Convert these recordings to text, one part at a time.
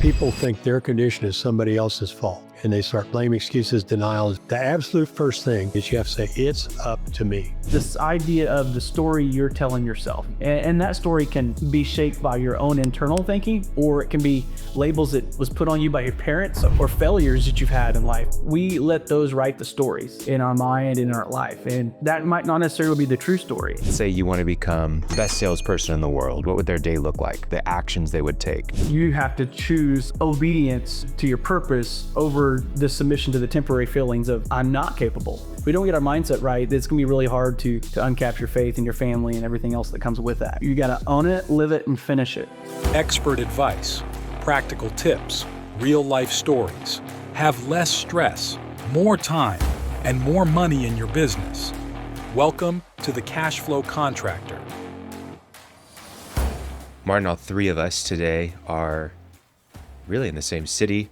People think their condition is somebody else's fault, and they start blaming, excuses, denials. The absolute first thing is you have to say, it's up to me. This idea of the story you're telling yourself, and that story can be shaped by your own internal thinking, or it can be labels that was put on you by your parents or failures that you've had in life. We let those write the stories in our mind, in our life, and that might not necessarily be the true story. Say you want to become the best salesperson in the world. What would their day look like? The actions they would take? You have to choose obedience to your purpose over the submission to the temporary feelings of I'm not capable. If we don't get our mindset right, it's gonna be really hard to uncap your faith in your family and everything else that comes with that. You gotta own it, live it, and finish it. Expert advice, practical tips, real life stories. Have less stress, more time, and more money in your business. Welcome to the Cashflow Contractor. Martin, all three of us today are really in the same city,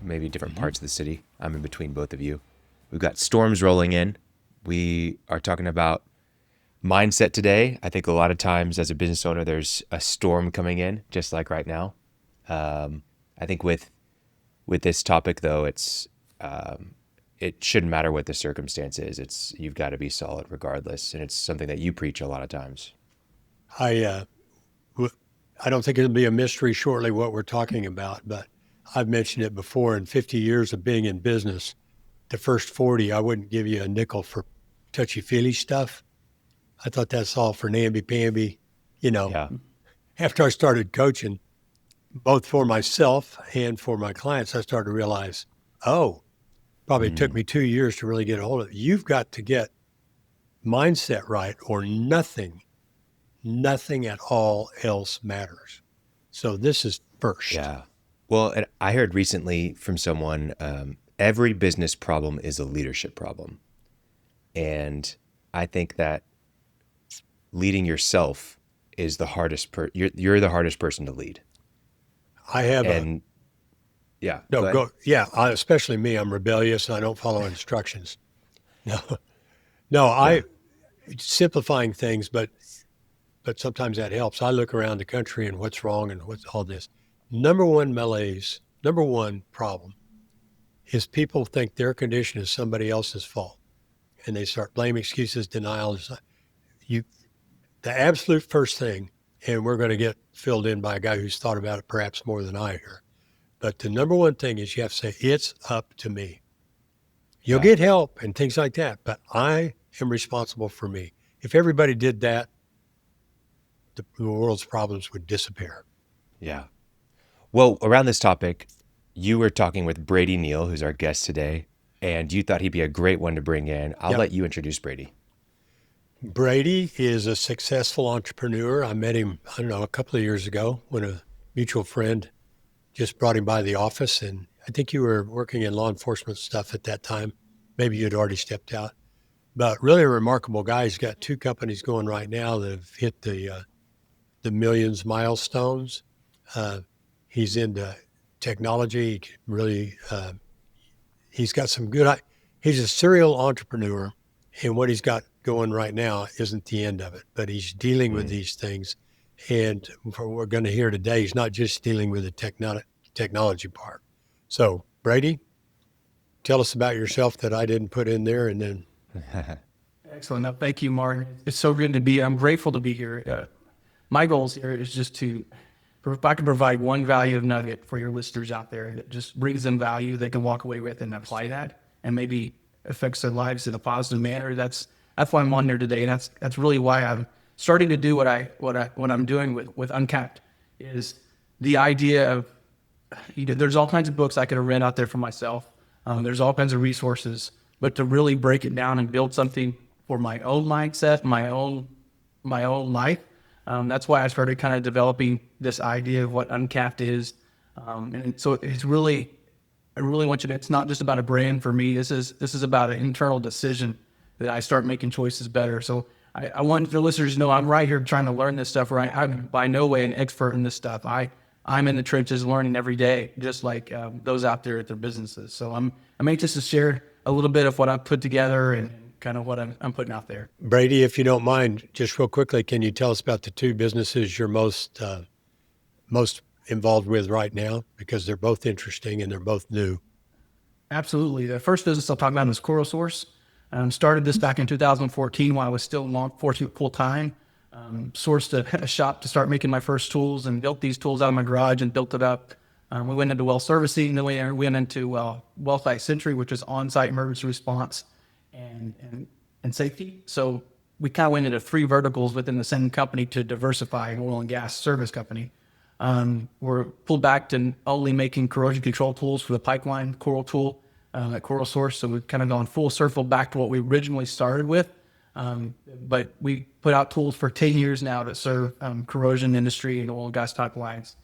maybe different parts of the city. I'm in between both of you. We've got storms rolling in. We are talking about mindset today. I think a lot of times as a business owner, there's a storm coming in, just like right now. I think with this topic, though, it shouldn't matter what the circumstance is. You've got to be solid regardless, and it's something that you preach a lot of times. I don't think it'll be a mystery shortly what we're talking about, but I've mentioned it before. In 50 years of being in business, the first 40, I wouldn't give you a nickel for touchy-feely stuff. I thought that's all for namby-pamby. Yeah. After I started coaching, both for myself and for my clients, I started to realize, probably took me 2 years to really get a hold of it. You've got to get mindset right or nothing at all else matters. So this is first. Yeah. Well, and I heard recently from someone, every business problem is a leadership problem. And I think that leading yourself is the hardest, you're the hardest person to lead. Especially me. I'm rebellious and I don't follow instructions. Simplifying things, but sometimes that helps. I look around the country and what's wrong and what's all this. Number one problem is people think their condition is somebody else's fault. And they start blaming, excuses, denials. The absolute first thing, and we're going to get filled in by a guy who's thought about it perhaps more than I here. But the number one thing is you have to say, it's up to me. You'll get help and things like that, but I am responsible for me. If everybody did that, the world's problems would disappear. Yeah. Well, around this topic, you were talking with Brady Neal, who's our guest today, and you thought he'd be a great one to bring in. I'll let you introduce Brady. Brady is a successful entrepreneur. I met him, a couple of years ago when a mutual friend just brought him by the office, and I think you were working in law enforcement stuff at that time. Maybe you'd already stepped out. But really a remarkable guy. He's got 2 companies going right now that have hit the millions milestones. He's into technology. Really, he's got some good, he's a serial entrepreneur, and what he's got going right now isn't the end of it, but he's dealing with these things. And for what we're going to hear today, he's not just dealing with the technology part. So Brady, tell us about yourself that I didn't put in there, and then. Excellent. No, thank you, Martin. It's so good to be. I'm grateful to be here. My goals here is just if I can provide one value nugget for your listeners out there that just brings them value they can walk away with and apply that, and maybe affects their lives in a positive manner. That's why I'm on there today. And that's really why I'm starting to do what I'm doing with Uncapped. Is the idea of there's all kinds of books I could have read out there for myself. There's all kinds of resources, but to really break it down and build something for my own mindset, my own life. That's why I started kind of developing this idea of what Uncapped is. And so I really want you to, it's not just about a brand for me. This is about an internal decision that I start making choices better. So I want the listeners to know I'm right here trying to learn this stuff, right? I'm by no way an expert in this stuff. I'm in the trenches learning every day, just like those out there at their businesses. So I'm anxious to share a little bit of what I've put together and kind of what I'm putting out there. Brady, if you don't mind, just real quickly, can you tell us about the 2 businesses you're most involved with right now? Because they're both interesting and they're both new. Absolutely. The first business I'll talk about is Coral Source. Started this back in 2014 while I was still in law enforcement full time. Sourced a shop to start making my first tools and built these tools out of my garage and built it up. We went into well servicing, then we went into well site sentry, which is on-site emergency response and safety. So we kind of went into 3 verticals within the same company to diversify an oil and gas service company. We're pulled back to only making corrosion control tools for the pipeline Coral tool at Coral Source. So we've kind of gone full circle back to what we originally started with. But we put out tools for 10 years now that serve corrosion industry and oil and gas pipelines.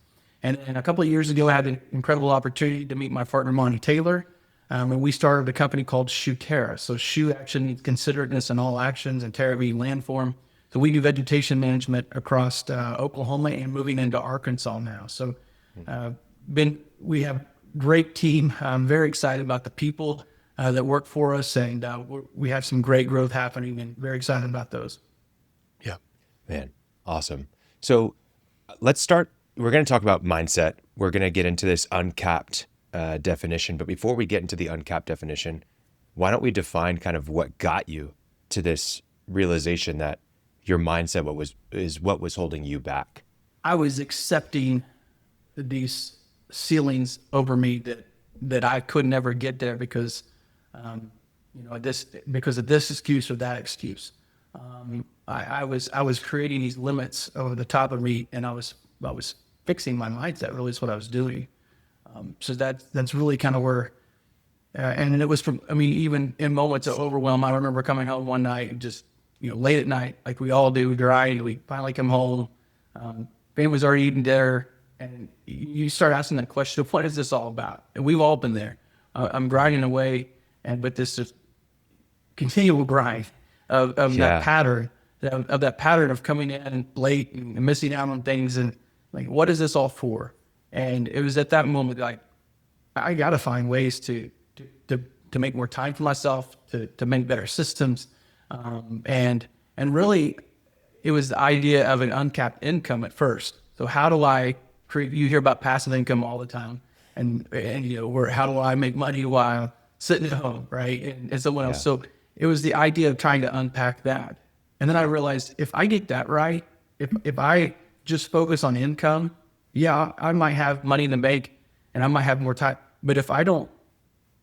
And a couple of years ago, I had an incredible opportunity to meet my partner, Monty Taylor. And we started a company called Shoe Terra. So shoe action means considerateness in all actions, and Terra being landform. So we do vegetation management across Oklahoma and moving into Arkansas now. So we have a great team. I'm very excited about the people that work for us, and we have some great growth happening, and very excited about those. Yeah. Man, awesome. So let's start. We're going to talk about mindset. We're going to get into this uncapped definition. But before we get into the uncapped definition, why don't we define kind of what got you to this realization that your mindset is what was holding you back? I was accepting these ceilings over me that I could never get there because because of this excuse or that excuse. I was creating these limits over the top of me, and I was fixing my mindset. Really, is what I was doing. So that's really kind of where, and it was from. I mean, even in moments of overwhelm, I remember coming home one night and just late at night, like we all do, grind. We finally come home. Family's already eating dinner, and you start asking that question: what is this all about? And we've all been there. I'm grinding away, but this just continual grind of that pattern, of that pattern of coming in late and missing out on things, and like, what is this all for? And it was at that moment, like, I got to find ways to make more time for myself, to make better systems, and really, it was the idea of an uncapped income at first. So how do I create? You hear about passive income all the time, and how do I make money while sitting at home, right? And someone else. So it was the idea of trying to unpack that. And then I realized if I get that right, if I just focus on income, I might have money in the bank and I might have more time. But if I don't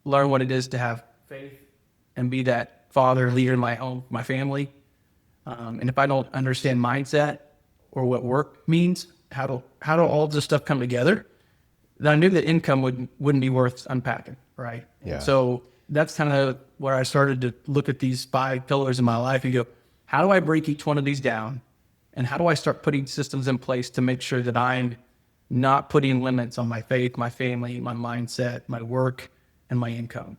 learn what it is to have faith and be that father, leader in my home, my family, and if I don't understand mindset or what work means, how do all this stuff come together, then I knew that income wouldn't be worth unpacking, right? Yeah. So that's kind of where I started to look at these 5 pillars in my life and go, how do I break each one of these down? And how do I start putting systems in place to make sure that I'm not putting limits on my faith, my family, my mindset, my work, and my income?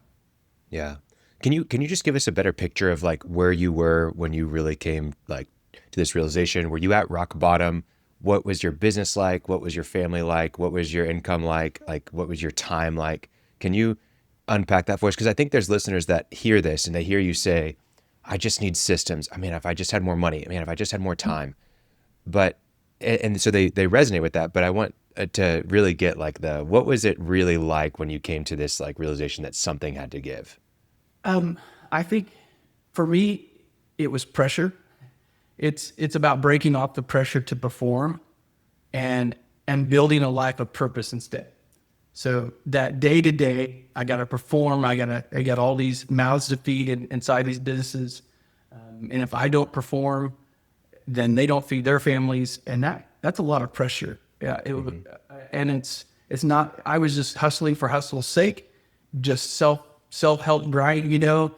Yeah. Can you just give us a better picture of like where you were when you really came like to this realization? Were you at rock bottom? What was your business like? What was your family like? What was your income like? Like, what was your time like? Can you unpack that for us? Because I think there's listeners that hear this and they hear you say, I just need systems. I mean, if I just had more money, if I just had more time. But, and so they resonate with that. But I want to really get like what was it really like when you came to this like realization that something had to give? I think for me, it was pressure. It's about breaking off the pressure to perform and building a life of purpose instead. So that day to day, I got to perform. I got all these mouths to feed inside these businesses. And if I don't perform, then they don't feed their families. And that's a lot of pressure. Yeah. And it's not, I was just hustling for hustle's sake, just self-help grind,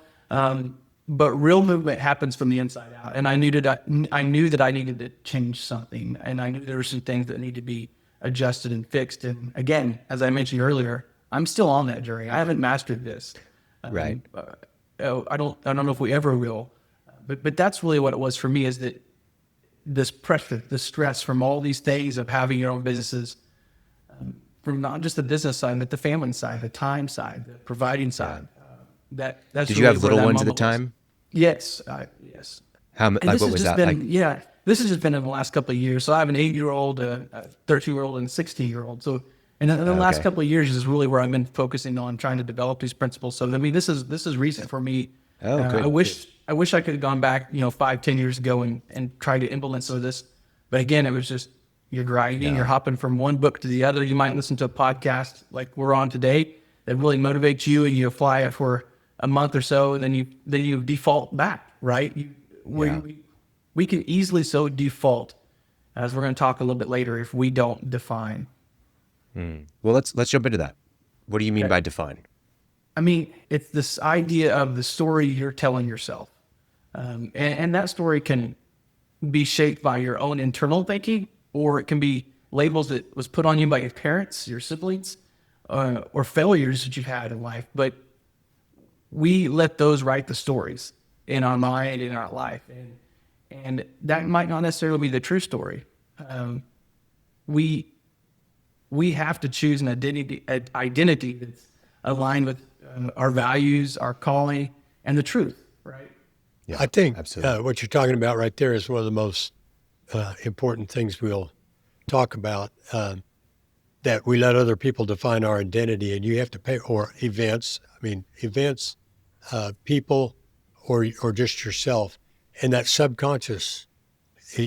but real movement happens from the inside out. And I knew that I needed to change something. And I knew there were some things that need to be adjusted and fixed. And again, as I mentioned earlier, I'm still on that journey. I haven't mastered this. Right. I don't know if we ever will, but that's really what it was for me, is that this pressure, the stress from all these things of having your own businesses, from not just the business side, but the family side, the time side, the providing side. That's Did you have little ones at the time? Yes. Yes. What was that like? Yeah. this has just been in the last couple of years. So I have an 8-year-old, a 13-year-old, and a 16-year-old. So in the last couple of years is really where I've been focusing on trying to develop these principles. So I mean, this is recent for me. Oh, good. I wish I could have gone back, 5-10 years ago and tried to implement some of this. But again, it was just you're grinding, you're hopping from one book to the other. You might listen to a podcast like we're on today that really motivates you, and you apply it for a month or so, and then you default back, right? We can easily so default, as we're going to talk a little bit later, if we don't define. Well, let's jump into that. What do you mean by define? I mean, it's this idea of the story you're telling yourself. And that story can be shaped by your own internal thinking, or it can be labels that was put on you by your parents, your siblings, or failures that you've had in life. But we let those write the stories in our mind, in our life. And that might not necessarily be the true story. We have to choose an identity that's aligned with our values, our calling, and the truth, right? Yeah, I think absolutely. what you're talking about right there is one of the most important things we'll talk about, that we let other people define our identity, and you have to pay, or events, people, or just yourself. And that subconscious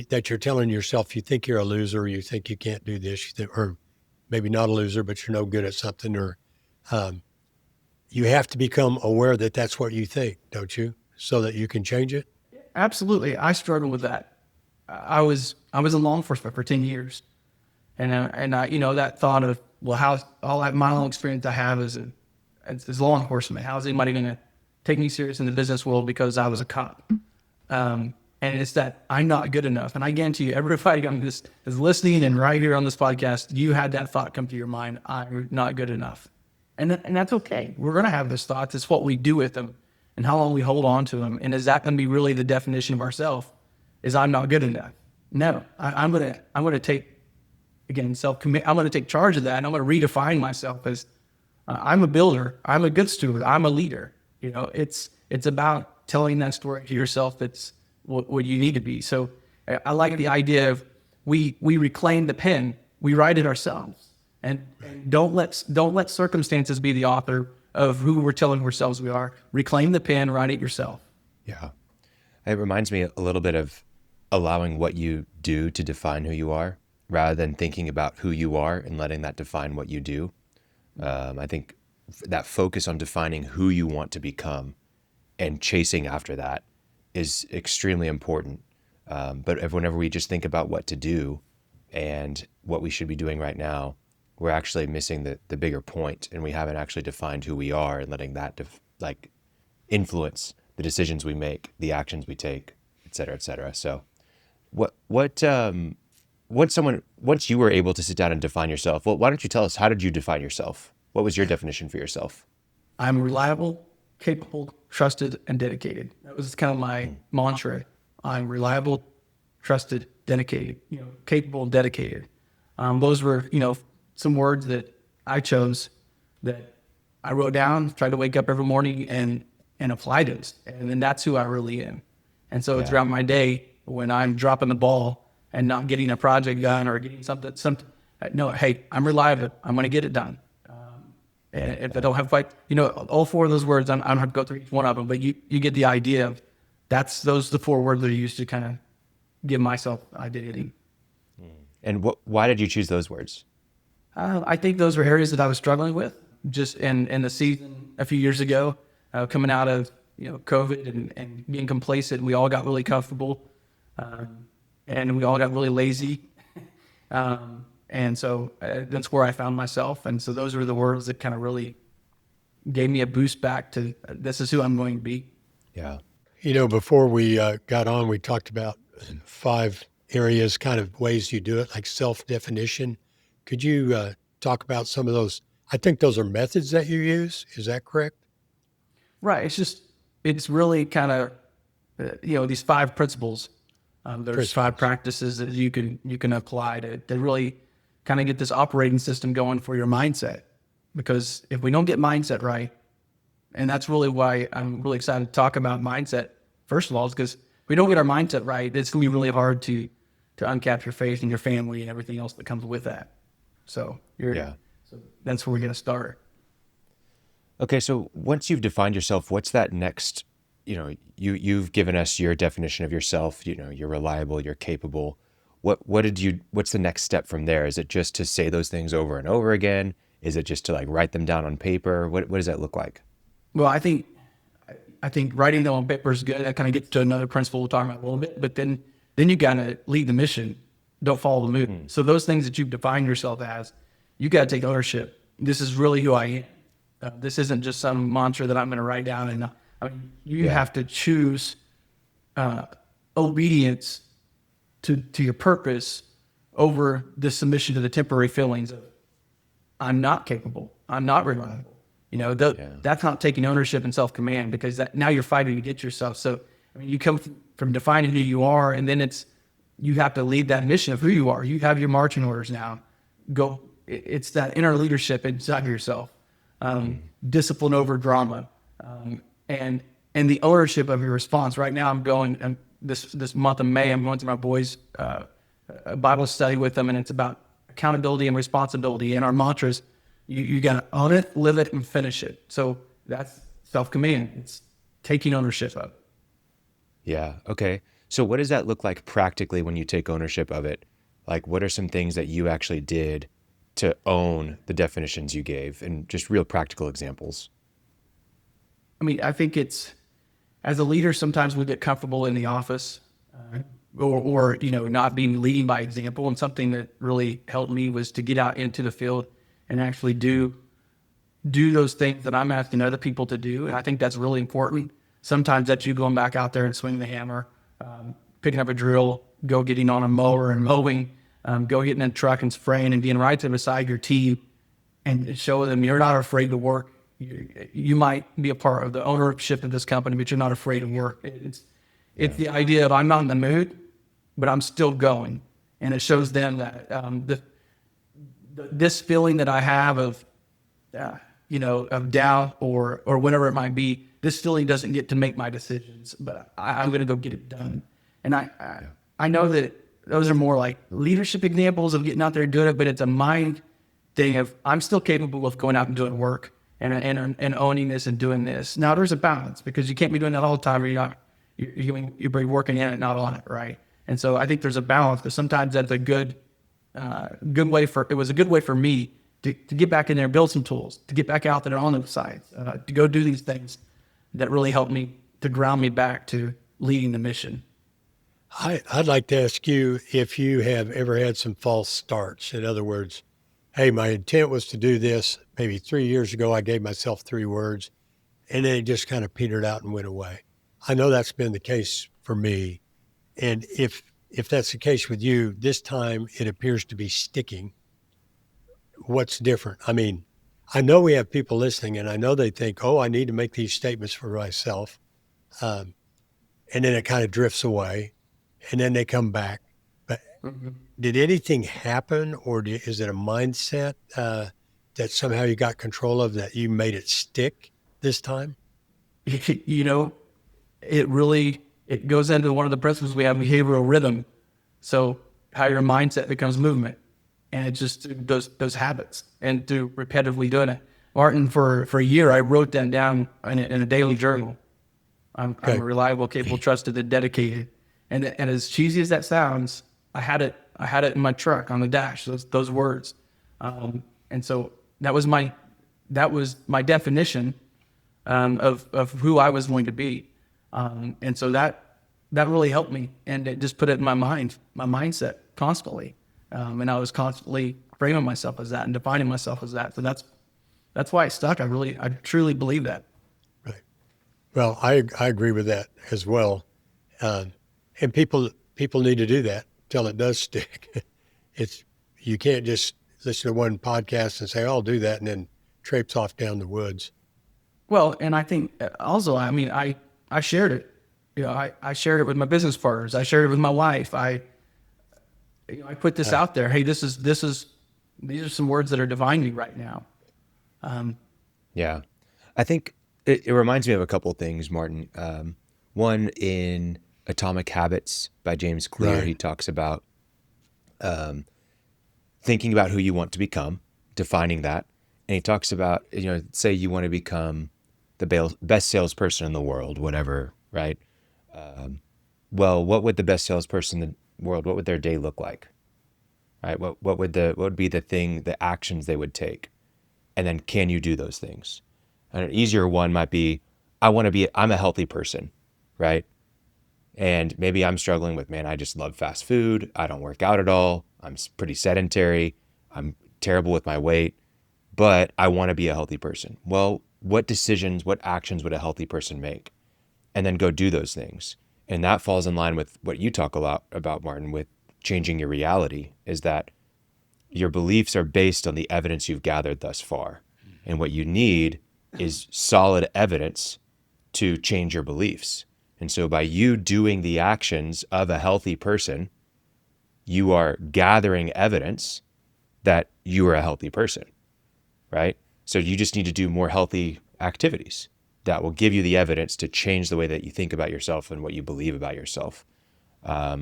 that you're telling yourself, you think you're a loser, you think you can't do this, or maybe not a loser, but you're no good at something, or you have to become aware that that's what you think, don't you? So that you can change it? Absolutely. I struggled with that. I was in law enforcement for 10 years. And I, that thought of, well, how all that my own experience I have as law enforcement, how's anybody going to take me serious in the business world because I was a cop? And it's that I'm not good enough. And I guarantee you, everybody on this is listening, and right here on this podcast, you had that thought come to your mind, I'm not good enough. And that's okay. We're going to have those thoughts. It's what we do with them and how long we hold on to them. And is that going to be really the definition of ourselves? Is I'm not good enough? No, I'm going to take, again, self-commit. I'm going to take charge of that, and I'm going to redefine myself as I'm a builder. I'm a good steward. I'm a leader. It's about telling that story to yourself. That's what you need to be. So I like the idea of we reclaim the pen. We write it ourselves, and don't let circumstances be the author of who we're telling ourselves we are. Reclaim the pen. Write it yourself. Yeah. It reminds me a little bit of allowing what you do to define who you are, rather than thinking about who you are and letting that define what you do. I think that focus on defining who you want to become and chasing after that is extremely important. But whenever we just think about what to do and what we should be doing right now, we're actually missing the bigger point, and we haven't actually defined who we are and letting that influence the decisions we make, the actions we take, et cetera, et cetera. So once you were able to sit down and define yourself, well, why don't you tell us, how did you define yourself? What was your definition for yourself? I'm reliable, capable, trusted, and dedicated. That was kind of my mantra. I'm reliable, trusted, dedicated, capable, and dedicated. Those were, some words that I chose that I wrote down, tried to wake up every morning and apply those. And then that's who I really am. And so throughout my day, when I'm dropping the ball and not getting a project done or getting something, no, hey, I'm reliable. I'm going to get it done. And if I don't have all four of those words, I don't have to go through each one of them, but you get the idea of those are the four words that I used to kind of give myself identity. And why did you choose those words? I think those were areas that I was struggling with just in the season a few years ago, coming out of COVID and being complacent. We all got really comfortable, and we all got really lazy. And so that's where I found myself. And so those were the words that kind of really gave me a boost back to this is who I'm going to be. Yeah. Before we got on, we talked about 5 areas, kind of ways you do it, like self-definition. Could you talk about some of those? I think those are methods that you use. Is that correct? Right. It's really kind of, these 5 principles. There's 5 practices that you can apply to really kind of get this operating system going for your mindset. Because if we don't get mindset right, and that's really why I'm really excited to talk about mindset, first of all, is because we don't get our mindset right, it's gonna be really hard to uncap your faith and your family and everything else that comes with that. So so that's where we're gonna start. Okay, so once you've defined yourself, what's that next, you've given us your definition of yourself, you're reliable, you're capable. What's the next step from there? Is it just to say those things over and over again? Is it just to like write them down on paper? What does that look like? Well, I think writing them on paper is good. That kind of gets to another principle we'll talk about a little bit, but then you gotta lead the mission. Don't follow the mood. So those things that you've defined yourself as, you gotta take ownership. This is really who I am. This isn't just some mantra that I'm going to write down. And you have to choose obedience to your purpose over the submission to the temporary feelings of I'm not capable, I'm not reliable. That's not taking ownership and self-command, because now you're fighting against yourself. So you come from defining who you are, and then you have to lead that mission of who you are. You have your marching orders now. Go. It's that inner leadership inside of yourself. Discipline over drama, and the ownership of your response. Right now, I'm going this month of May. I'm going to my boys' a Bible study with them, and it's about accountability and responsibility. And our mantras: you got to own it, live it, and finish it. So that's self-command. It's taking ownership of it. Yeah. Okay. So what does that look like practically when you take ownership of it? Like, what are some things that you actually did to own the definitions you gave, and just real practical examples? I think it's, as a leader, sometimes we get comfortable in the office, or not being leading by example. And something that really helped me was to get out into the field and actually do those things that I'm asking other people to do. And I think that's really important. Sometimes that's you going back out there and swinging the hammer, picking up a drill, go getting on a mower and mowing, go getting in a truck and spraying, and being right there beside your team and show them you're not afraid to work. You might be a part of the ownership of this company, but you're not afraid to work. It's the idea of I'm not in the mood, but I'm still going. And it shows them that this feeling that I have of doubt or whatever it might be, this feeling doesn't get to make my decisions, but I'm going to go get it done. And I know that those are more like leadership examples of getting out there and doing it, but it's a mind thing of I'm still capable of going out and doing work and owning this and doing this. Now there's a balance, because you can't be doing that all the time, or you're working in it, not on it, right? And so I think there's a balance, because sometimes that's a good way it was a good way for me to get back in there and build some tools, to get back out there on the sides, to go do these things that really helped me to ground me back to leading the mission. I'd like to ask you if you have ever had some false starts. In other words, hey, my intent was to do this. Maybe 3 years ago, I gave myself 3 words, and then it just kind of petered out and went away. I know that's been the case for me. And if that's the case with you, this time it appears to be sticking. What's different? I know we have people listening, and I know they think, I need to make these statements for myself. And then it kind of drifts away. And then they come back. But did anything happen, or is it a mindset that somehow you got control of, that you made it stick this time? It goes into one of the principles we have, behavioral rhythm. So how your mindset becomes movement, and it just those habits and through repetitively doing it. Martin, for a year, I wrote that down in a daily journal. I'm reliable, capable, trusted, and dedicated. And as cheesy as that sounds, I had it in my truck on the dash, those words. And so that was my definition of who I was going to be. And so that really helped me, and it just put it in my mindset constantly. And I was constantly framing myself as that and defining myself as that. So that's why it stuck. I truly believe that. Right. Well, I agree with that as well. And people need to do that till it does stick. You can't just listen to one podcast and say, I'll do that, and then traipse off down the woods. Well, and I think also, I shared it. I shared it with my business partners. I shared it with my wife. I put this out there. Hey, these are some words that are defining me right now. Yeah. I think it reminds me of a couple of things, Martin. One, in Atomic Habits by James Clear. Right. He talks about thinking about who you want to become, defining that. And he talks about, say you want to become the best salesperson in the world, whatever, right? Well, what would the best salesperson in the world, what would their day look like? Right? What would be the actions they would take? And then can you do those things? And an easier one might be, I'm a healthy person, right? And maybe I'm struggling with, man, I just love fast food. I don't work out at all. I'm pretty sedentary. I'm terrible with my weight, but I want to be a healthy person. Well, what decisions, what actions would a healthy person make? And then go do those things. And that falls in line with what you talk a lot about, Martin, with changing your reality, is that your beliefs are based on the evidence you've gathered thus far. And what you need is solid evidence to change your beliefs. And so by you doing the actions of a healthy person, you are gathering evidence that you are a healthy person, right? So you just need to do more healthy activities that will give you the evidence to change the way that you think about yourself and what you believe about yourself.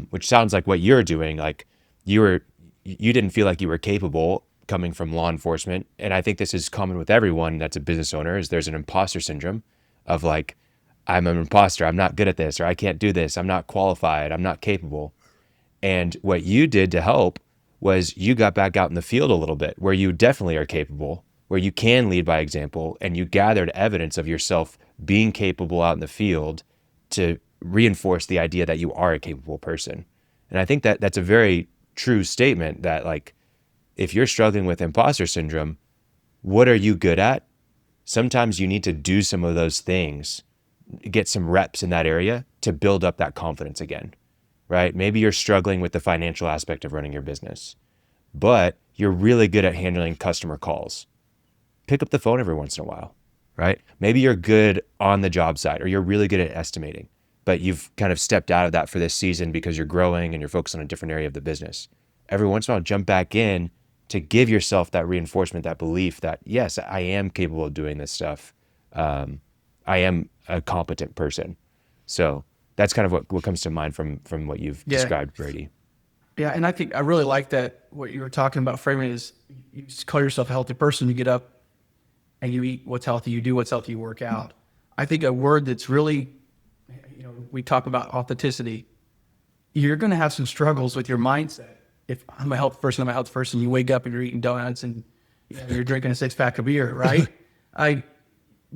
Which sounds like what you're doing. Like you didn't feel like you were capable coming from law enforcement. And I think this is common with everyone that's a business owner, is there's an imposter syndrome of like, I'm an imposter, I'm not good at this, or I can't do this, I'm not qualified, I'm not capable. And what you did to help was you got back out in the field a little bit where you definitely are capable, where you can lead by example, and you gathered evidence of yourself being capable out in the field to reinforce the idea that you are a capable person. And I think that that's a very true statement, that like, if you're struggling with imposter syndrome, what are you good at? Sometimes you need to do some of those things, get some reps in that area to build up that confidence again, right? Maybe you're struggling with the financial aspect of running your business, but you're really good at handling customer calls. Pick up the phone every once in a while, right? Maybe you're good on the job site, or you're really good at estimating, but you've kind of stepped out of that for this season because you're growing and you're focused on a different area of the business. Every once in a while, jump back in to give yourself that reinforcement, that belief that, yes, I am capable of doing this stuff. I am a competent person. So that's kind of what comes to mind from what you've described, Brady. Yeah, and I think I really like that. What you were talking about framing is, you call yourself a healthy person, you get up and you eat what's healthy, you do what's healthy, you work out. I think a word that's really, we talk about authenticity. You're going to have some struggles with your mindset. If I'm a healthy person, you wake up and you're eating donuts and you're drinking a 6-pack of beer, right?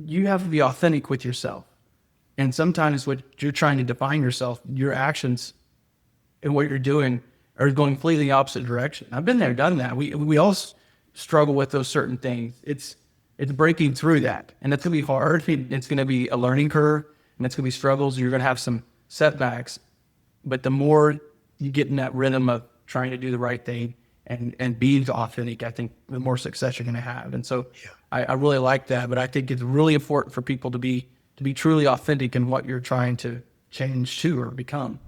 You have to be authentic with yourself. And sometimes what you're trying to define yourself, your actions and what you're doing are going completely the opposite direction. I've been there, done that. We all struggle with those certain things. It's breaking through that. And that's going to be hard. It's going to be a learning curve, and it's going to be struggles. You're going to have some setbacks. But the more you get in that rhythm of trying to do the right thing and be authentic, I think the more success you're going to have. And so I really like that. But I think it's really important for people to be truly authentic in what you're trying to change to or become.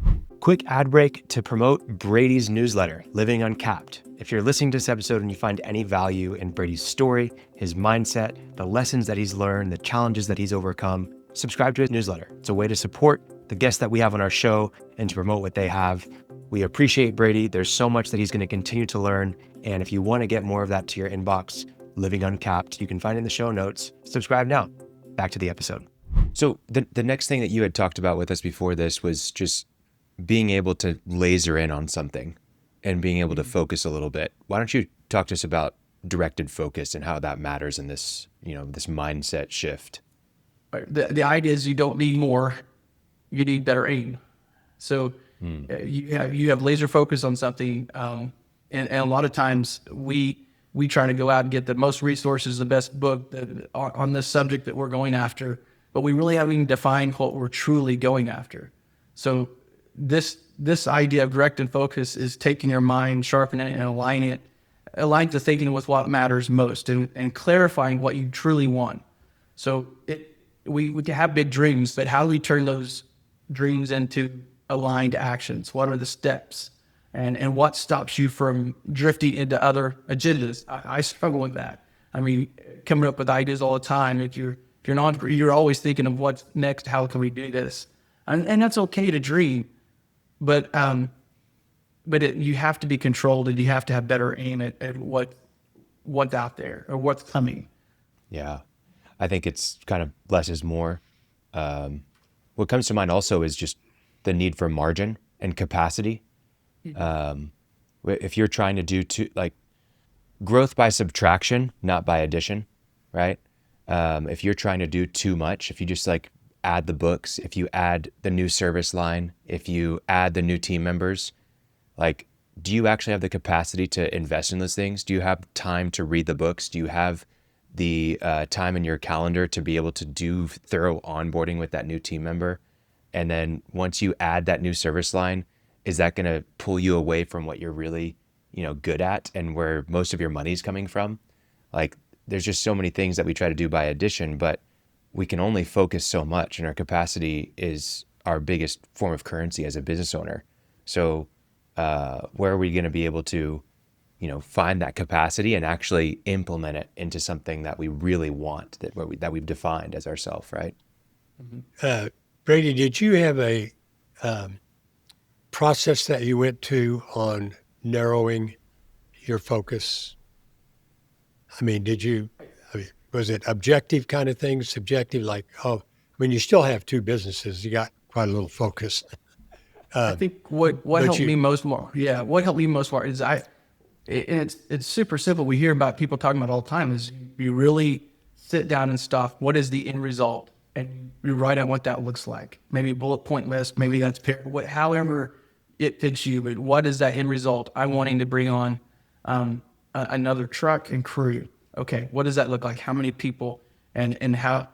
Quick ad break to promote Brady's newsletter, Living Uncapped. If you're listening to this episode and you find any value in Brady's story, his mindset, the lessons that he's learned, the challenges that he's overcome, subscribe to his newsletter. It's a way to support the guests that we have on our show and to promote what they have. We appreciate Brady. There's so much that he's going to continue to learn. And if you want to get more of that to your inbox, Living Uncapped, you can find it in the show notes. Subscribe now. Back to the episode. So the next thing that you had talked about with us before this was just being able to laser in on something and being able to focus a little bit. Why don't you talk to us about directed focus and how that matters in this, this mindset shift? The idea is you don't need more, you need better aim. So you have laser focus on something, and a lot of times we try to go out and get the most resources, the best book on this subject that we're going after, but we really haven't even defined what we're truly going after. So this idea of direct and focus is taking your mind, sharpening it, and aligning the thinking with what matters most, and clarifying what you truly want. So we can have big dreams, but how do we turn those dreams into aligned actions? What are the steps? And what stops you from drifting into other agendas? I struggle with that. I mean, coming up with ideas all the time. If you're an entrepreneur, you're always thinking of what's next. How can we do this? and that's okay to dream, but you have to be controlled, and you have to have better aim at what's out there or what's coming. Yeah. I think it's kind of less is more. What comes to mind also is just the need for margin and capacity. If you're trying to do like growth by subtraction, not by addition, right? If you're trying to do too much, if you just like add the books, if you add the new service line, if you add the new team members, like, do you actually have the capacity to invest in those things? Do you have time to read the books? Do you have the time in your calendar to be able to do thorough onboarding with that new team member? And then once you add that new service line, is that going to pull you away from what you're really, good at and where most of your money's coming from? Like, there's just so many things that we try to do by addition, but we can only focus so much, and our capacity is our biggest form of currency as a business owner. So where are we going to be able to, find that capacity and actually implement it into something that we really want, that we've defined as ourselves, right? Brady, did you have a process that you went to on narrowing your focus? I mean, was it objective kind of thing, subjective? Like, you still have two businesses. You got quite a little focus. I think what helped me most more is it's super simple. We hear about people talking about all the time is you really sit down and stop. What is the end result? And you write out what that looks like. Maybe a bullet point list, maybe that's however it fits you, but what is that end result? I'm wanting to bring on another truck and crew. Okay, what does that look like? How many people and how,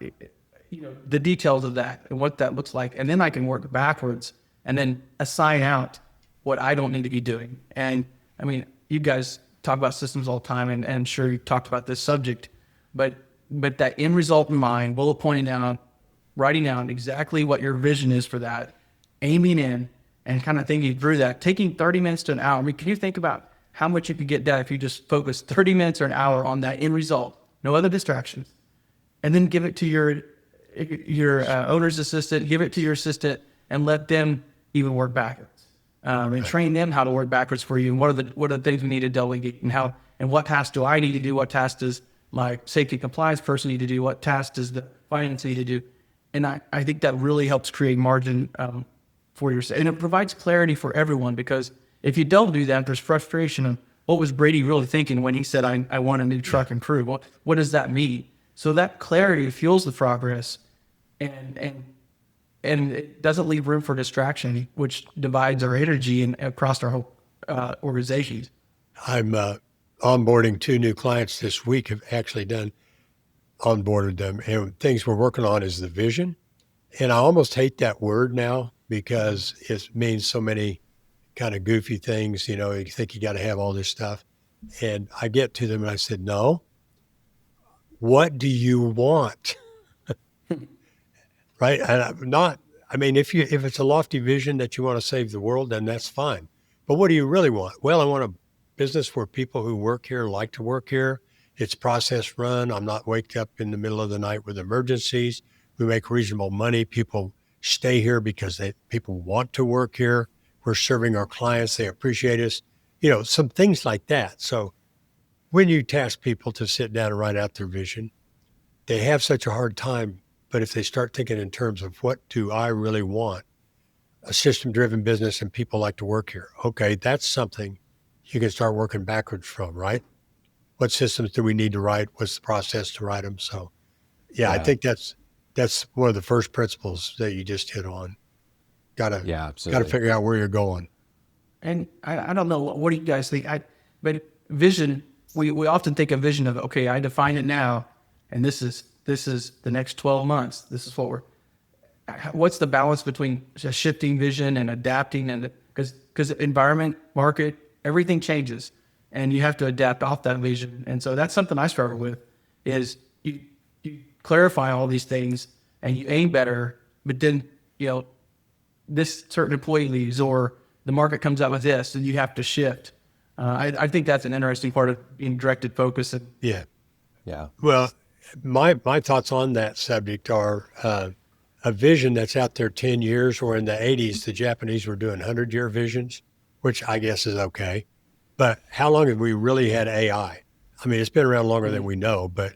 the details of that and what that looks like. And then I can work backwards and then assign out what I don't need to be doing. And I mean, you guys talk about systems all the time, and sure, you talked about this subject, but that end result in mind, bullet pointing down, writing down exactly what your vision is for that, aiming in and kind of thinking through that, taking 30 minutes to an hour. I mean, can you think about how much you could get done if you just focus 30 minutes or an hour on that end result, no other distractions, and then give it to your owner's assistant, give it to your assistant, and let them even work backwards, and train them how to work backwards for you. And what are the things we need to delegate, and what tasks do I need to do? What tasks does my safety compliance person need to do? What tasks does the finance need to do? And I think that really helps create margin for yourself, and it provides clarity for everyone, because if you don't do that, there's frustration of what was Brady really thinking when he said, I want a new truck and crew? What does that mean? So that clarity fuels the progress, and it doesn't leave room for distraction, which divides our energy across our whole organizations. I'm onboarding 2 new clients this week. Have actually onboarded them, and things we're working on is the vision. And I almost hate that word now because it means so many kind of goofy things. You think you got to have all this stuff. And I get to them and I said, no, what do you want? Right? And if it's a lofty vision that you want to save the world, then that's fine. But what do you really want? Well, I want a business where people who work here like to work here. It's process run. I'm not waked up in the middle of the night with emergencies. We make reasonable money. People stay here because people want to work here. We're serving our clients. They appreciate us. Some things like that. So when you task people to sit down and write out their vision, they have such a hard time. But if they start thinking in terms of what do I really want, a system-driven business and people like to work here. Okay, that's something you can start working backwards from, right? What systems do we need to write? What's the process to write them? So, yeah. I think that's one of the first principles that you just hit on. Gotta figure out where you're going. And I don't know, what do you guys think? But vision, we often think of vision of, okay, I define it now, and this is the next 12 months. This is what's the balance between shifting vision and adapting, and because environment, market, everything changes, and you have to adapt off that vision. And so that's something I struggle with, is you clarify all these things and you aim better, but then, this certain employee leaves or the market comes out with this and you have to shift. I think that's an interesting part of being directed focus. Yeah. Yeah. Well, my thoughts on that subject are a vision that's out there 10 years, or in the 80s, the Japanese were doing 100-year visions, which I guess is okay. But how long have we really had AI? I mean, it's been around longer than we know, but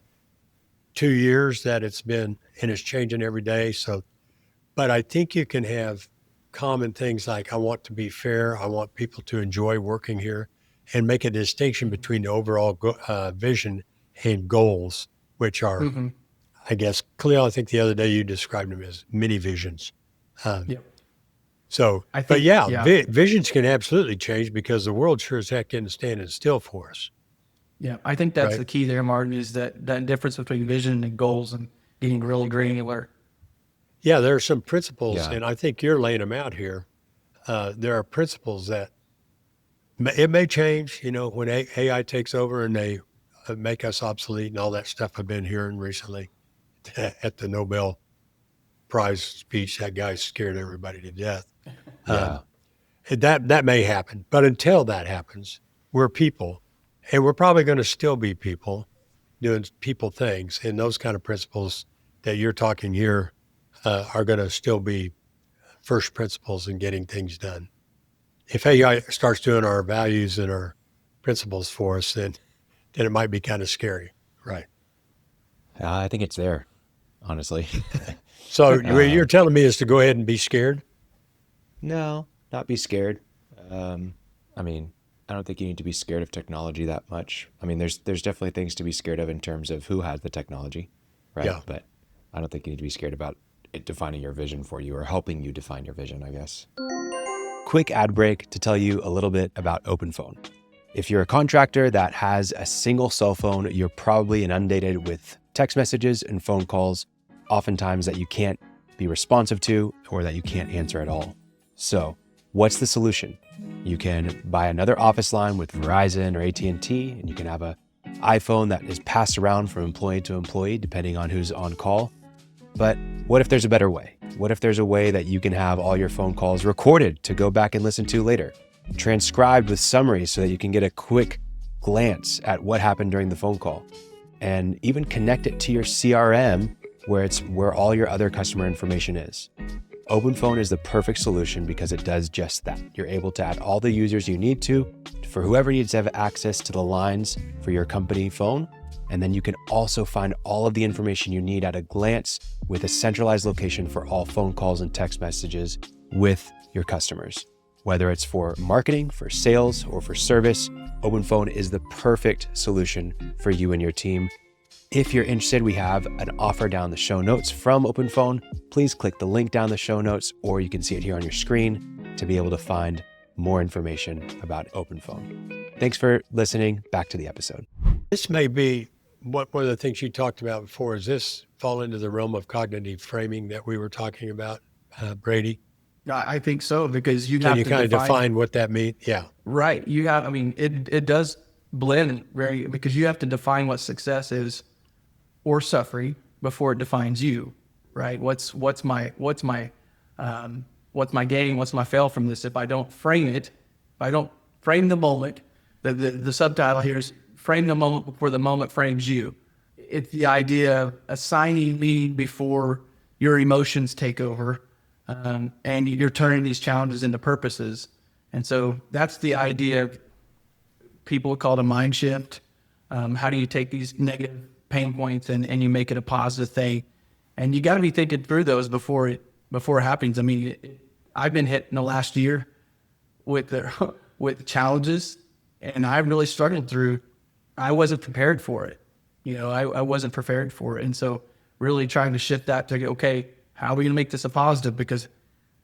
2 years that it's been, and it's changing every day. So, but I think you can have common things like, I want to be fair. I want people to enjoy working here, and make a distinction between the overall vision and goals, which are, I guess, Khalil, I think the other day you described them as mini visions. Yep. So, I think, but yeah, yeah. visions can absolutely change, because the world sure as heck isn't standing still for us. Yeah, I think that's Right. the key there, Martin, is that difference between vision and goals and getting really granular. Yeah, there are some principles, Yeah. and I think you're laying them out here. There are principles that it may change, when AI takes over and they make us obsolete and all that stuff I've been hearing recently at the Nobel Prize speech. That guy scared everybody to death. Yeah. That may happen. But until that happens, we're people, and we're probably going to still be people doing people things. And those kind of principles that you're talking here are going to still be first principles in getting things done. If AI starts doing our values and our principles for us, then it might be kind of scary. Right. I think it's there, honestly. So what you're telling me is to go ahead and be scared? No, not be scared. I mean, I don't think you need to be scared of technology that much. I mean, there's definitely things to be scared of in terms of who has the technology, right? Yeah. But I don't think you need to be scared about it defining your vision for you, or helping you define your vision, I guess. Quick ad break to tell you a little bit about OpenPhone. If you're a contractor that has a single cell phone, you're probably inundated with text messages and phone calls, oftentimes that you can't be responsive to, or that you can't answer at all. So what's the solution? You can buy another office line with Verizon or AT&T, and you can have an iPhone that is passed around from employee to employee, depending on who's on call. But what if there's a better way? What if there's a way that you can have all your phone calls recorded to go back and listen to later, transcribed with summaries so that you can get a quick glance at what happened during the phone call, and even connect it to your CRM, where all your other customer information is? OpenPhone is the perfect solution because it does just that. You're able to add all the users you need to for whoever needs to have access to the lines for your company phone. And then you can also find all of the information you need at a glance, with a centralized location for all phone calls and text messages with your customers. Whether it's for marketing, for sales, or for service, OpenPhone is the perfect solution for you and your team. If you're interested, we have an offer down the show notes from OpenPhone. Please click the link down the show notes, or you can see it here on your screen to be able to find more information about OpenPhone. Thanks for listening. Back to the episode. This may be one of the things you talked about before. Does this fall into the realm of cognitive framing that we were talking about, Brady? I think so, because you Can have you to kind of define what that means? Yeah. Right. It does blend very, because you have to define what success is or suffering before it defines you, right? What's my gain? What's my fail from this? If I don't frame it, if I don't frame the moment, the subtitle here is frame the moment before the moment frames you. It's the idea of assigning meaning before your emotions take over, and you're turning these challenges into purposes. And so that's the idea of, people call it a mind shift. How do you take these negative pain points and you make it a positive thing? And you got to be thinking through those before it happens. I mean, I've been hit in the last year with challenges, and I've really struggled through. I wasn't prepared for it. I wasn't prepared for it. And so really trying to shift that to, okay, how are we going to make this a positive? Because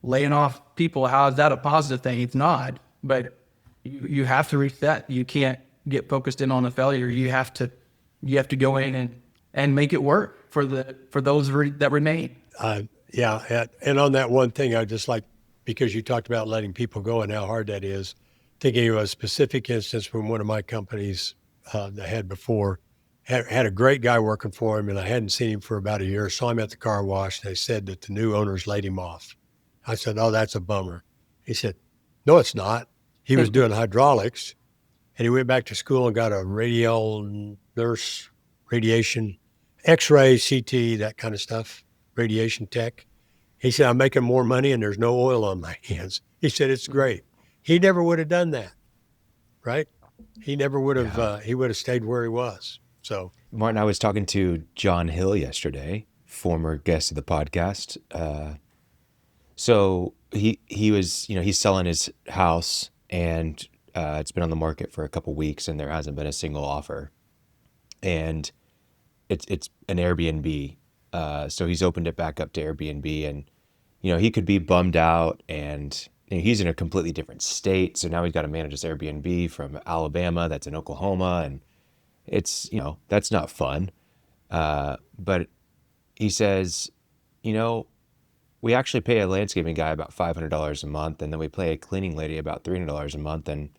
laying off people, how is that a positive thing? It's not, but you have to reach that. You can't get focused in on the failure. You have to go in and make it work for those that remain. Yeah. And on that one thing, I just like, because you talked about letting people go and how hard that is, thinking of a specific instance from one of my companies that I had before, had a great guy working for him, and I hadn't seen him for about a year. Saw him at the car wash. They said that the new owners laid him off. I said, "Oh, that's a bummer." He said, "No, it's not." He was doing hydraulics, and he went back to school and got a radial nurse, radiation, X-ray, CT, that kind of stuff, radiation tech. He said, I'm making more money and there's no oil on my hands. He said, it's great. He never would have done that, right? He never would have, he would have stayed where he was. So, Martin, I was talking to John Hill yesterday, former guest of the podcast. So he was, he's selling his house, and it's been on the market for a couple weeks, and there hasn't been a single offer. And it's an Airbnb. So he's opened it back up to Airbnb, and he could be bummed out, and he's in a completely different state. So now he's got to manage this Airbnb from Alabama that's in Oklahoma, and it's that's not fun. But he says, we actually pay a landscaping guy about $500 a month, and then we pay a cleaning lady about $300 a month, and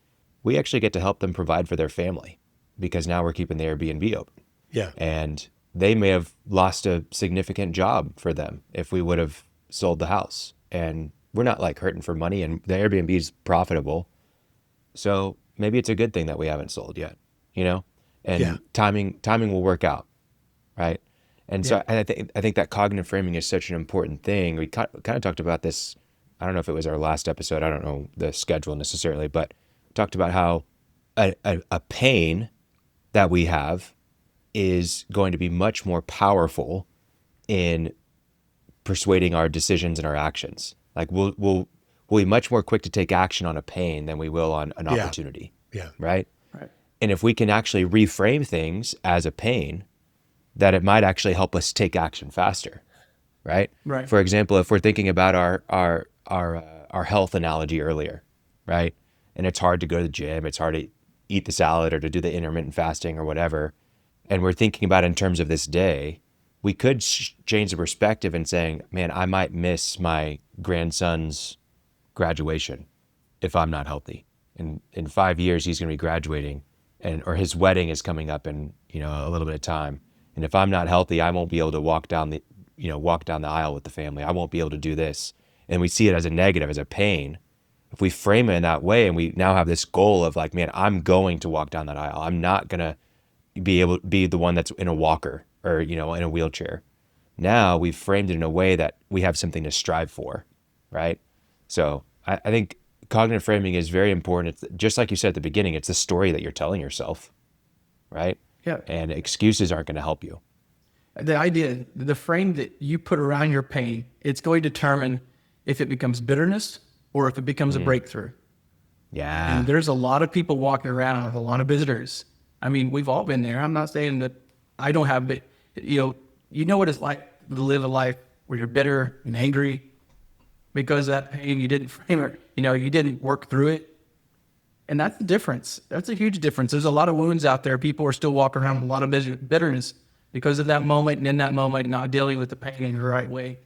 we actually get to help them provide for their family because now we're keeping the Airbnb open. yeah. And they may have lost a significant job for them if we would have sold the house. And we're not like hurting for money, and the Airbnb is profitable. So maybe it's a good thing that we haven't sold yet, and Yeah. timing will work out. Right. And so I think that cognitive framing is such an important thing. We kind of talked about this. I don't know if it was our last episode. I don't know the schedule necessarily, but talked about how a pain that we have is going to be much more powerful in persuading our decisions and our actions. Like we'll be much more quick to take action on a pain than we will on an opportunity. Yeah. Right. Right. And if we can actually reframe things as a pain, that it might actually help us take action faster, right? Right. For example, if we're thinking about our health analogy earlier, right? And it's hard to go to the gym, it's hard to eat the salad or to do the intermittent fasting or whatever, and we're thinking about it in terms of this day, we could change the perspective and saying, man, I might miss my grandson's graduation if I'm not healthy. In 5 years, he's going to be graduating, or his wedding is coming up in a little bit of time. And if I'm not healthy, I won't be able to walk down the aisle with the family. I won't be able to do this. And we see it as a negative, as a pain. If we frame it in that way, and we now have this goal of like, man, I'm going to walk down that aisle. I'm not going to be able to be the one that's in a walker or, in a wheelchair. Now we've framed it in a way that we have something to strive for, right? So I think cognitive framing is very important. It's just like you said at the beginning, it's the story that you're telling yourself, right? Yeah. And excuses aren't going to help you. The idea, the frame that you put around your pain, it's going to determine if it becomes bitterness or if it becomes a breakthrough. Yeah. And there's a lot of people walking around with a lot of visitors. I mean, we've all been there. I'm not saying that I don't have, but you know what it's like to live a life where you're bitter and angry because of that pain, you didn't frame it, you didn't work through it. And that's the difference. That's a huge difference. There's a lot of wounds out there. People are still walking around with a lot of bitterness because of that moment, and in that moment, not dealing with the pain in the right way.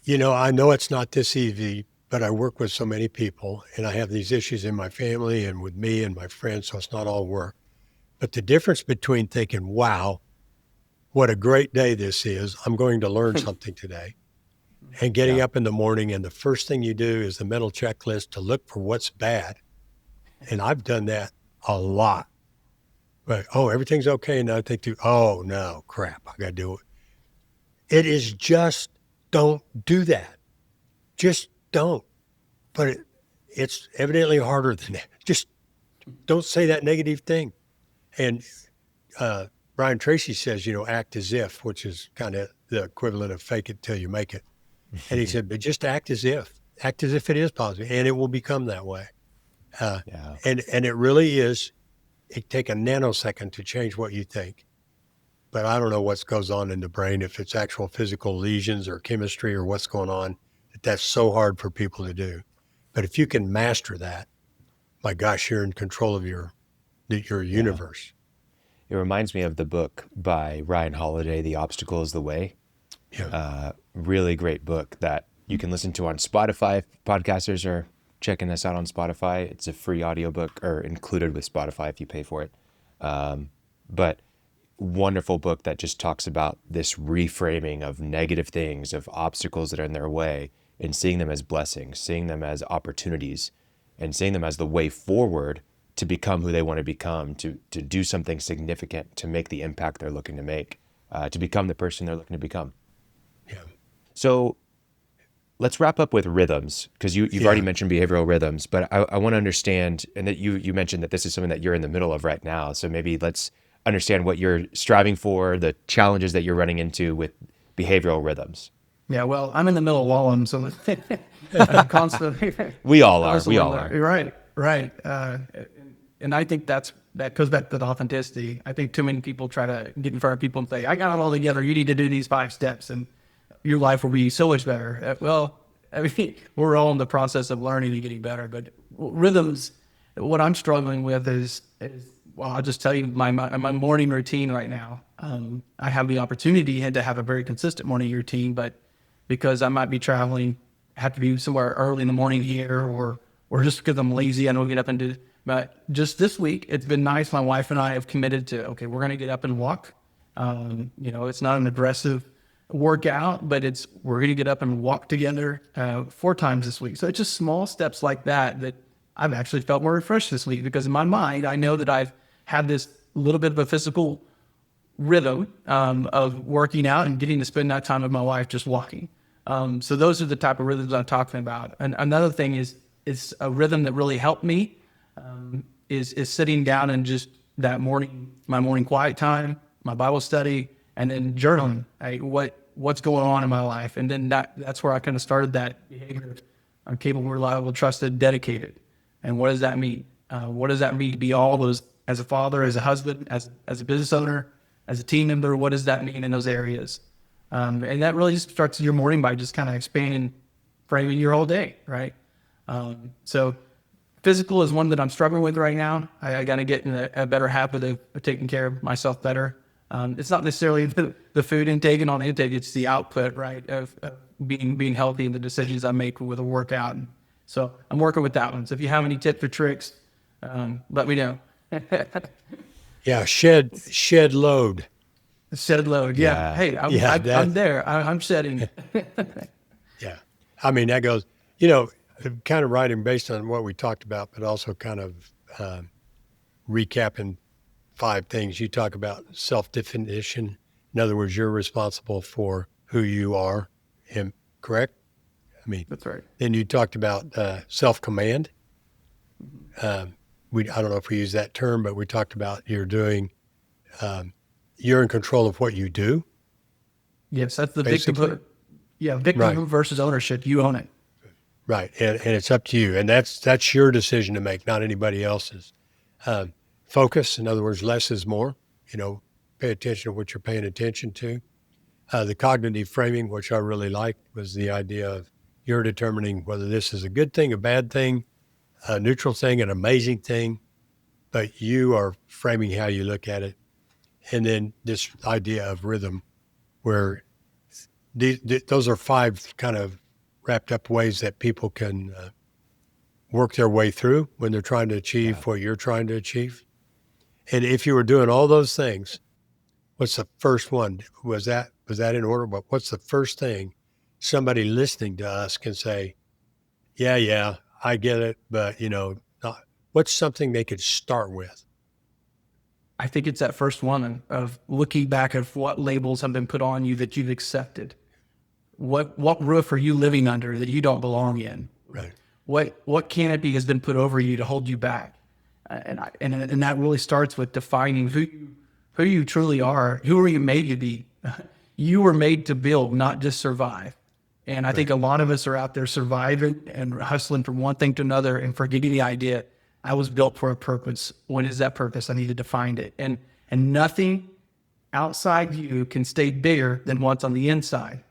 I know it's not this easy, but I work with so many people, and I have these issues in my family and with me and my friends, so it's not all work. But the difference between thinking, wow, what a great day this is, I'm going to learn something today, and getting up in the morning, and the first thing you do is the mental checklist to look for what's bad. And I've done that a lot. But, everything's okay. And I think, oh, no, crap, I got to do it. It is just don't do that. Just don't. But it's evidently harder than that. Just don't say that negative thing. And Brian Tracy says, act as if, which is kind of the equivalent of fake it till you make it. And he said, but just act as if it is positive, and it will become that way. And it really is, it take a nanosecond to change what you think. But I don't know what goes on in the brain, if it's actual physical lesions or chemistry or what's going on, that's so hard for people to do. But if you can master that, my gosh, you're in control of your universe. It reminds me of the book by Ryan Holiday, The Obstacle is the Way. Yeah. Really great book that you can listen to on Spotify if podcasters are checking this out on Spotify. It's a free audiobook, or included with Spotify if you pay for it. But wonderful book that just talks about this reframing of negative things, of obstacles that are in their way, and seeing them as blessings, seeing them as opportunities, and seeing them as the way forward to become who they want to become, to do something significant, to make the impact they're looking to make, to become the person they're looking to become. Yeah. So let's wrap up with rhythms, because you've already mentioned behavioral rhythms, but I want to understand, and that you mentioned that this is something that you're in the middle of right now. So maybe let's understand what you're striving for, the challenges that you're running into with behavioral rhythms. Yeah, well, I'm in the middle of all of them, so I'm constantly. We all are. constantly We all are. Right. And I think that goes back to the authenticity. I think too many people try to get in front of people and say, "I got it all together. You need to do these 5 steps, and your life will be so much better." Well, I mean, we're all in the process of learning and getting better. But rhythms, what I'm struggling with is well, I'll just tell you my morning routine right now. I have the opportunity to have a very consistent morning routine, but because I might be traveling, have to be somewhere early in the morning here, or just because I'm lazy, I don't get up and do. But just this week, it's been nice. My wife and I have committed to, okay, we're going to get up and walk. It's not an aggressive workout, but we're going to get up and walk together 4 times this week. So it's just small steps like that I've actually felt more refreshed this week, because in my mind, I know that I've had this little bit of a physical rhythm of working out and getting to spend that time with my wife just walking. So those are the type of rhythms I'm talking about. And another thing is a rhythm that really helped me is sitting down and just my morning quiet time, my Bible study, and then journaling. What's going on in my life, and then that's where I kind of started that behavior. I'm capable, reliable, trusted, dedicated. And what does that mean? What does that mean to be all those, as a father, as a husband, as a business owner, as a team member? What does that mean in those areas? And that really just starts your morning by just kind of expanding, framing your whole day, right? So physical is one that I'm struggling with right now. I got to get in a better habit of taking care of myself better. It's not necessarily the food intake and all the intake, it's the output, right, of being healthy and the decisions I make with a workout. And so I'm working with that one. So if you have any tips or tricks, let me know. Yeah, shed load. Shed load. Yeah. Hey, I'm there. I'm shedding. Yeah. I mean, that goes, kind of writing based on what we talked about, but also kind of recapping 5 things. You talk about self-definition. In other words, you're responsible for who you are. Correct? I mean, That's right. Then you talked about self-command. I don't know if we use that term, but we talked about you're in control of what you do. Yes, that's the Basically. victimhood. Yeah, victimhood versus ownership. You own it. Right, and it's up to you, and that's your decision to make, not anybody else's. Focus, in other words, less is more. Pay attention to what you're paying attention to. The cognitive framing, which I really liked, was the idea of you're determining whether this is a good thing, a bad thing, a neutral thing, an amazing thing, but you are framing how you look at it. And then this idea of rhythm, where those are 5 kind of wrapped up ways that people can work their way through when they're trying to achieve what you're trying to achieve. And if you were doing all those things, what's the first one? Was that in order? But what's the first thing somebody listening to us can say, yeah, I get it, but what's something they could start with? I think it's that first one of looking back at what labels have been put on you that you've accepted. What roof are you living under that you don't belong in? Right. What canopy has been put over you to hold you back? And that really starts with defining who you truly are. Who are you made to be? You were made to build, not just survive. And I think a lot of us are out there surviving and hustling from one thing to another and forgetting the idea, I was built for a purpose. What is that purpose? I need to find it. And nothing outside you can stay bigger than what's on the inside.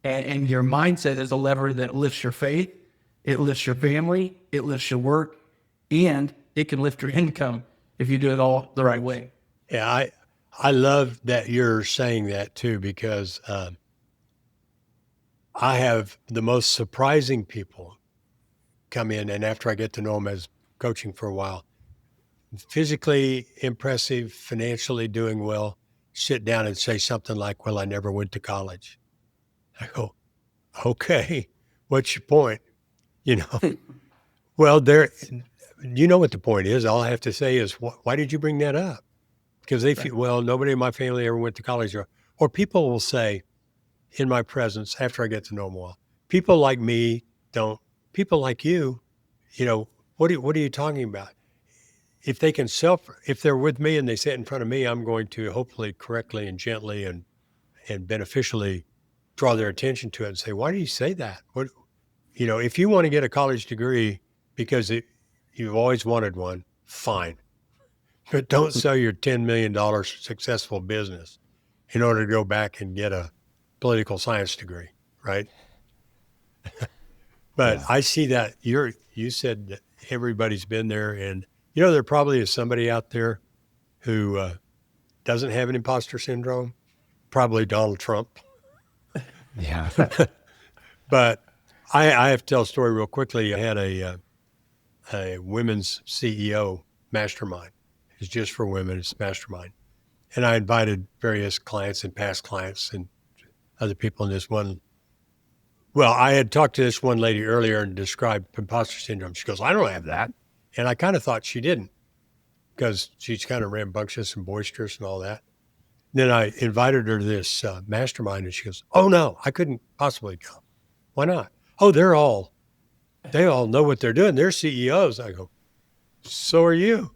And your mindset is a lever that lifts your faith, it lifts your family, it lifts your work, and it can lift your income if you do it all the right way. Yeah, I love that you're saying that too, because I have the most surprising people come in, and after I get to know them as coaching for a while, physically impressive, financially doing well, sit down and say something like, well, I never went to college. I go, okay, what's your point? Well, you know what the point is. All I have to say is, why did you bring that up? Because they feel, well, nobody in my family ever went to college. Or people will say in my presence, after I get to know them well, people like me don't, people like you, what are you talking about? If they can if they're with me and they sit in front of me, I'm going to hopefully correctly and gently and beneficially draw their attention to it and say, why do you say that? If you want to get a college degree because you've always wanted one, fine. But don't sell your $10 million successful business in order to go back and get a political science degree, right? But Yeah. I see that you said that everybody's been there, and there probably is somebody out there who doesn't have an imposter syndrome, probably Donald Trump. Yeah. But I have to tell a story real quickly. I had a women's CEO mastermind. It's just for women. It's mastermind. And I invited various clients and past clients and other people in this one. Well, I had talked to this one lady earlier and described imposter syndrome. She goes, I don't have that. And I kind of thought she didn't because she's kind of rambunctious and boisterous and all that. Then I invited her to this mastermind and she goes, oh no, I couldn't possibly come. Why not? Oh, they all know what they're doing. They're CEOs. I go, so are you.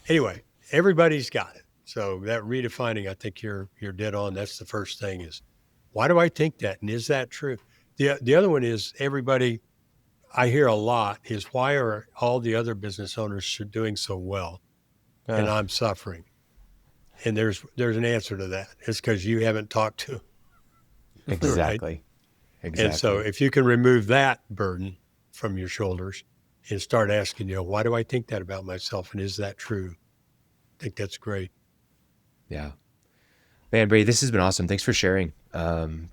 Anyway, everybody's got it. So that redefining, I think you're dead on. That's the first thing is, why do I think that? And is that true? The other one is everybody I hear a lot is, why are all the other business owners doing so well and I'm suffering? And there's an answer to that. It's because you haven't talked to them. Exactly. Right? Exactly. And so if you can remove that burden from your shoulders and start asking, why do I think that about myself? And is that true? I think that's great. Yeah. Man, Brady, this has been awesome. Thanks for sharing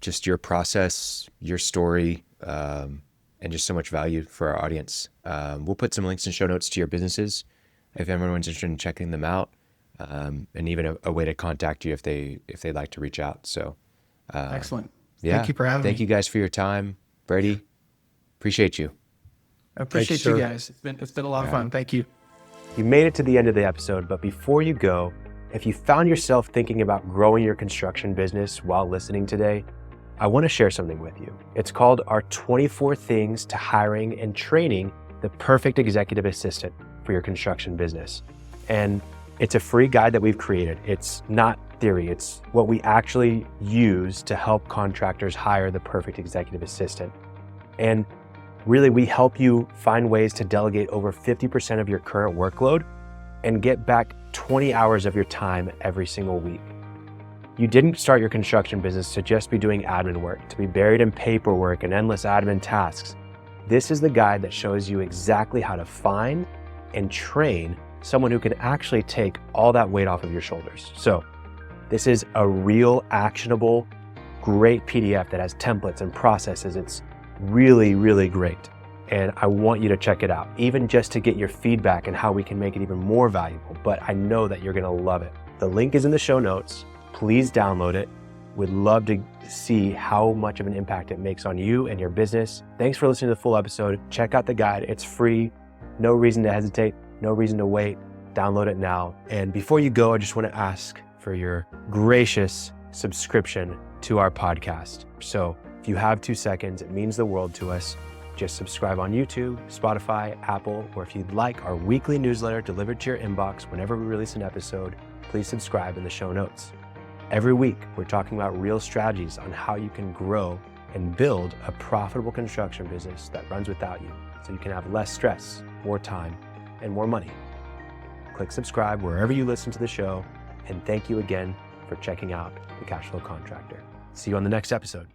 just your process, your story, and just so much value for our audience. We'll put some links and show notes to your businesses if everyone's interested in checking them out, and even a way to contact you if they'd like to reach out. So Excellent. yeah. Thank you for having me. Thank you guys for your time. Brady, appreciate you. I appreciate Thank you, you sir. guys. It's been a lot of fun. Thank you. You made it to the end of the episode, but before you go, if you found yourself thinking about growing your construction business while listening today, I want to share something with you. It's called our 24 Things to Hiring and Training the Perfect Executive Assistant for Your Construction Business. And it's a free guide that we've created. It's not theory. It's what we actually use to help contractors hire the perfect executive assistant. And really, we help you find ways to delegate over 50% of your current workload and get back 20 hours of your time every single week. You didn't start your construction business to just be doing admin work, to be buried in paperwork and endless admin tasks. This is the guide that shows you exactly how to find and train someone who can actually take all that weight off of your shoulders. So this is a real actionable, great PDF that has templates and processes. It's really, really great. And I want you to check it out, even just to get your feedback and how we can make it even more valuable. But I know that you're gonna love it. The link is in the show notes. Please download it. We'd love to see how much of an impact it makes on you and your business. Thanks for listening to the full episode. Check out the guide. It's free. No reason to hesitate. No reason to wait. Download it now. And before you go, I just want to ask for your gracious subscription to our podcast. So if you have 2 seconds, it means the world to us. Just subscribe on YouTube, Spotify, Apple, or if you'd like our weekly newsletter delivered to your inbox whenever we release an episode, please subscribe in the show notes. Every week, we're talking about real strategies on how you can grow and build a profitable construction business that runs without you, so you can have less stress, more time, and more money. Click subscribe wherever you listen to the show, and thank you again for checking out the Cashflow Contractor. See you on the next episode.